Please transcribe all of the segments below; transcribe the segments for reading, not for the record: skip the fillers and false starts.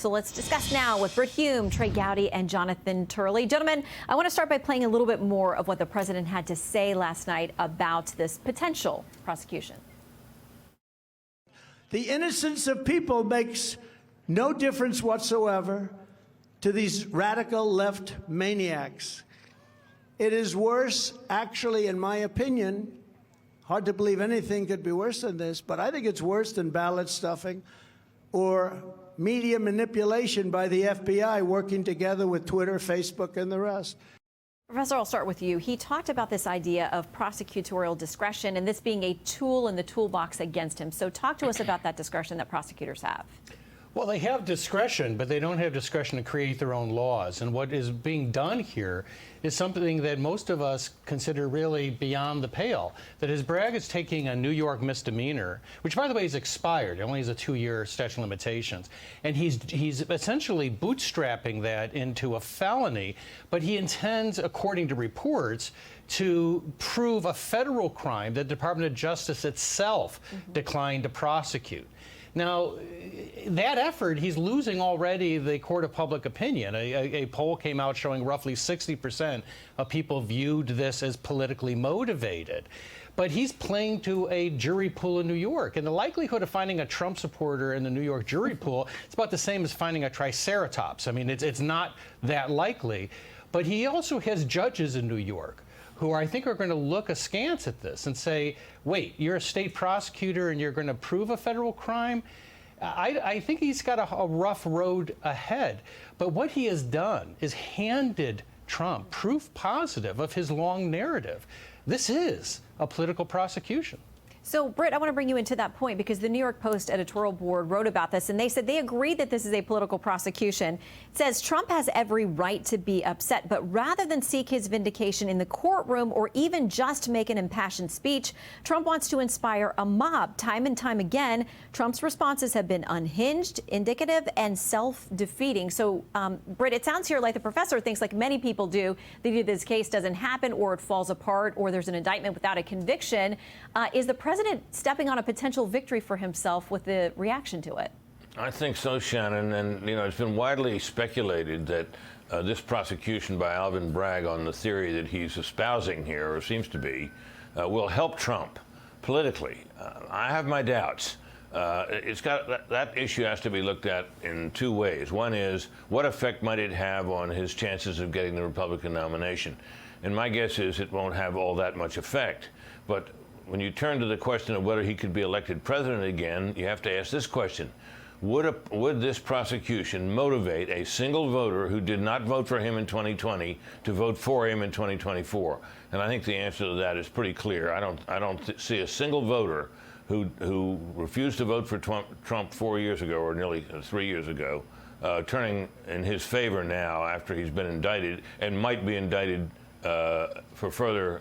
So let's discuss now with Brit Hume, Trey Gowdy, and Jonathan Turley. Gentlemen, I want to start by playing a little bit more of what the president had to say last night about this potential prosecution. The innocence of people makes no difference whatsoever to these radical left maniacs. It is worse, actually, in my opinion. Hard to believe anything could be worse than this, but I think it's worse than ballot stuffing or media manipulation by the FBI working together with Twitter, Facebook, and the rest. Professor, I'll start with you. He talked about this idea of prosecutorial discretion and this being a tool in the toolbox against him. So talk to us about that discretion that prosecutors have. Well, they have discretion, but they don't have discretion to create their own laws. And what is being done here is something that most of us consider really beyond the pale. That is, Bragg is taking a New York misdemeanor, which, by the way, is expired. It only has a 2-year statute of limitations. And he's essentially bootstrapping that into a felony. But he intends, according to reports, to prove a federal crime that the Department of Justice itself declined to prosecute. Now, that effort, he's losing already the court of public opinion. A poll came out showing roughly 60% of people viewed this as politically motivated. But he's playing to a jury pool in New York. And the likelihood of finding a Trump supporter in the New York jury pool, it's about the same as finding a triceratops. I mean, it's not that likely. But he also has judges in New York who I think are going to look askance at this and say, wait, you're a state prosecutor and you're going to prove a federal crime? I think he's got a rough road ahead. But what he has done is handed Trump proof positive of his long narrative. This is a political prosecution. So, Britt, I want to bring you into that point because the New York Post editorial board wrote about this, and they said they agree that this is a political prosecution. It says Trump has every right to be upset, but rather than seek his vindication in the courtroom or even just make an impassioned speech, Trump wants to inspire a mob. Time and time again, Trump's responses have been unhinged, indicative, and self-defeating. So, Britt, it sounds here like the professor thinks, like many people do, that either this case doesn't happen or it falls apart or there's an indictment without a conviction. Is the president stepping on a potential victory for himself with the reaction to it? I think so, Shannon. And, you know, it's been widely speculated that this prosecution by Alvin Bragg on the theory that he's espousing here, or seems to be, will help Trump politically. I have my doubts. That issue has to be looked at in two ways. One is, what effect might it have on his chances of getting the Republican nomination? And my guess is it won't have all that much effect. But when you turn to the question of whether he could be elected president again, you have to ask this question. Would this prosecution motivate a single voter who did not vote for him in 2020 to vote for him in 2024? And I think the answer to that is pretty clear. I don't see a single voter who refused to vote for Trump 4 years ago, or nearly 3 years ago, turning in his favor now after he's been indicted and might be indicted for further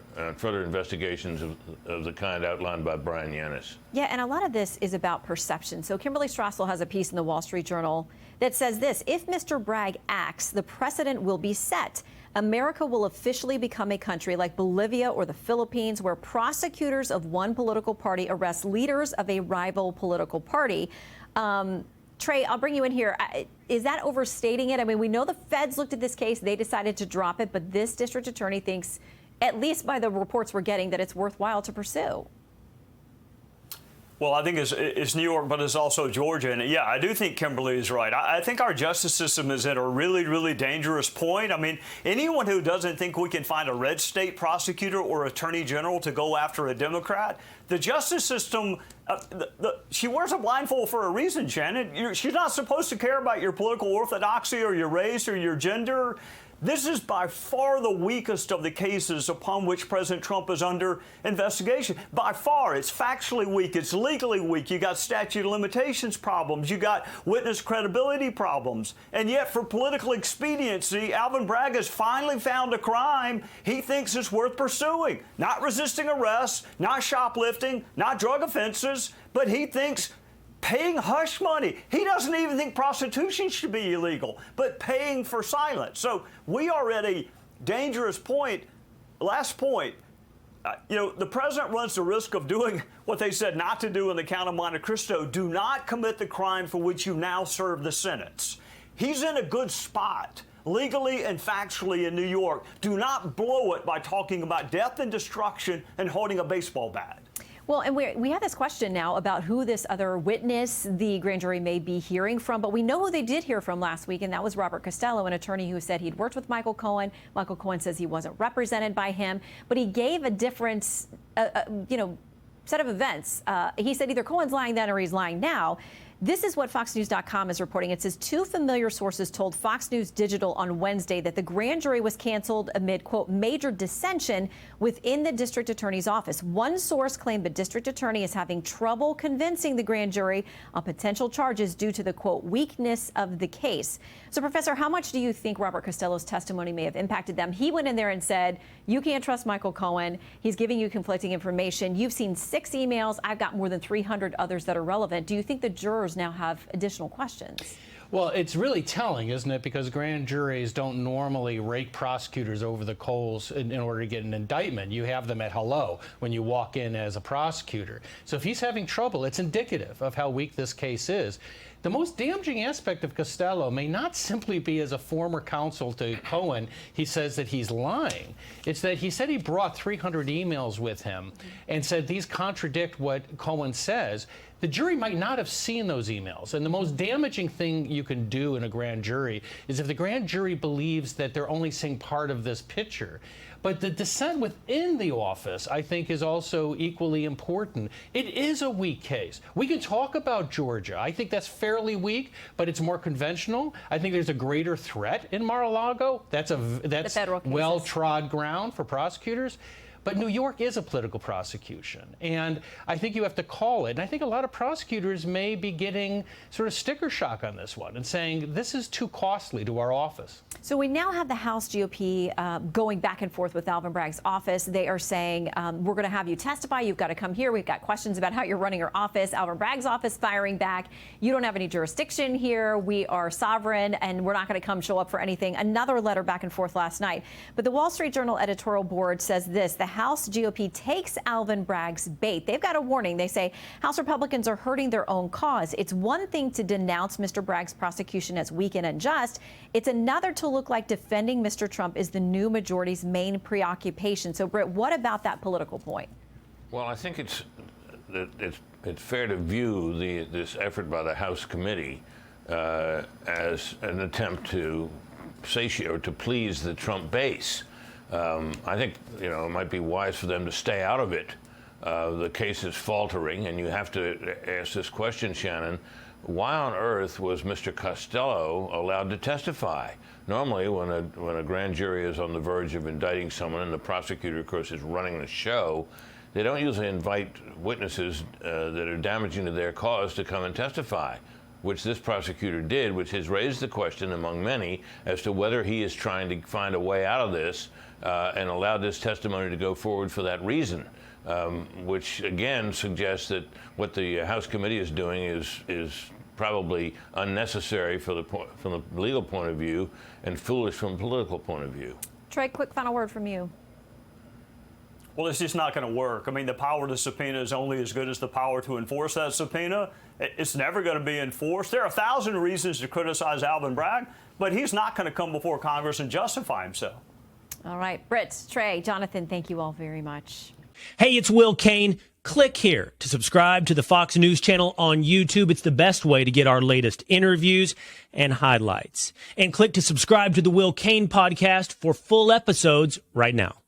investigations of the kind outlined by Brian Yanis. Yeah, and a lot of this is about perception. So Kimberly Strassel has a piece in the Wall Street Journal that says this: if Mr. Bragg acts, the precedent will be set. America will officially become a country like Bolivia or the Philippines, where prosecutors of one political party arrest leaders of a rival political party. Trey, I'll bring you in here. Is that overstating it? I mean, we know the feds looked at this case. They decided to drop it. But this district attorney thinks, at least by the reports we're getting, that it's worthwhile to pursue. Well, I think it's New York, but it's also Georgia. And yeah, I do think Kimberly is right. I think our justice system is at a really, really dangerous point. I mean, anyone who doesn't think we can find a red state prosecutor or attorney general to go after a Democrat, the justice system, she wears a blindfold for a reason, Shannon. She's not supposed to care about your political orthodoxy or your race or your gender. This is by far the weakest of the cases upon which President Trump is under investigation. By far, it's factually weak. It's legally weak. You got statute of limitations problems. You got witness credibility problems. And yet, for political expediency, Alvin Bragg has finally found a crime he thinks is worth pursuing. Not resisting arrest, not shoplifting, not drug offenses, but he thinks paying hush money. He doesn't even think prostitution should be illegal, but paying for silence. So we are at a dangerous point. Last point, the president runs the risk of doing what they said not to do in the Count of Monte Cristo. Do not commit the crime for which you now serve the sentence. He's in a good spot, legally and factually, in New York. Do not blow it by talking about death and destruction and holding a baseball bat. Well, and we have this question now about who this other witness the grand jury may be hearing from, but we know who they did hear from last week, and that was Robert Costello, an attorney who said he'd worked with Michael Cohen. Michael Cohen says he wasn't represented by him, but he gave a different, set of events. He said either Cohen's lying then or he's lying now. This is what FoxNews.com is reporting. It says two familiar sources told Fox News Digital on Wednesday that the grand jury was canceled amid, quote, major dissension within the district attorney's office. One source claimed the district attorney is having trouble convincing the grand jury on potential charges due to the, quote, weakness of the case. So, Professor, how much do you think Robert Costello's testimony may have impacted them? He went in there and said, you can't trust Michael Cohen. He's giving you conflicting information. You've seen 6 emails. I've got more than 300 others that are relevant. Do you think the jurors now have additional questions? Well, it's really telling, isn't it? Because grand juries don't normally rake prosecutors over the coals in order to get an indictment. You have them at hello when you walk in as a prosecutor. So if he's having trouble, it's indicative of how weak this case is. The most damaging aspect of Costello may not simply be as a former counsel to Cohen, he says that he's lying. It's that he said he brought 300 emails with him and said these contradict what Cohen says. The jury might not have seen those emails. And the most damaging thing you can do in a grand jury is if the grand jury believes that they're only seeing part of this picture. But the dissent within the office, I think, is also equally important. It is a weak case. We can talk about Georgia. I think that's fairly weak, but it's more conventional. I think there's a greater threat in Mar-a-Lago. That's well-trod ground for prosecutors. But New York is a political prosecution, and I think you have to call it. And I think a lot of prosecutors may be getting sort of sticker shock on this one and saying this is too costly to our office. So we now have the House GOP going back and forth with Alvin Bragg's office. They are saying, we're going to have you testify. You've got to come here. We've got questions about how you're running your office. Alvin Bragg's office firing back. You don't have any jurisdiction here. We are sovereign, and we're not going to come show up for anything. Another letter back and forth last night. But the Wall Street Journal editorial board says this: the House GOP takes Alvin Bragg's bait. They've got a warning. They say House Republicans are hurting their own cause. It's one thing to denounce Mr. Bragg's prosecution as weak and unjust. It's another to look like defending Mr. Trump is the new majority's main preoccupation. So, Brit, what about that political point? Well, I think it's fair to view this effort by the House committee as an attempt to satiate or to please the Trump base. I think, it might be wise for them to stay out of it. The case is faltering, and you have to ask this question, Shannon. Why on earth was Mr. Costello allowed to testify? Normally, when a grand jury is on the verge of indicting someone, and the prosecutor, of course, is running the show, they don't usually invite witnesses that are damaging to their cause to come and testify, which this prosecutor did, which has raised the question among many as to whether he is trying to find a way out of this and allowed this testimony to go forward for that reason, which again suggests that what the House committee is doing is probably unnecessary from the legal point of view and foolish from a political point of view. Trey, quick final word from you. Well, it's just not going to work. I mean, the power to subpoena is only as good as the power to enforce that subpoena. It's never going to be enforced. There are 1,000 reasons to criticize Alvin Bragg, but he's not going to come before Congress and justify himself. All right, Brit, Trey, Jonathan, thank you all very much. Hey, it's Will Kane. Click here to subscribe to the Fox News channel on YouTube. It's the best way to get our latest interviews and highlights. And click to subscribe to the Will Kane podcast for full episodes right now.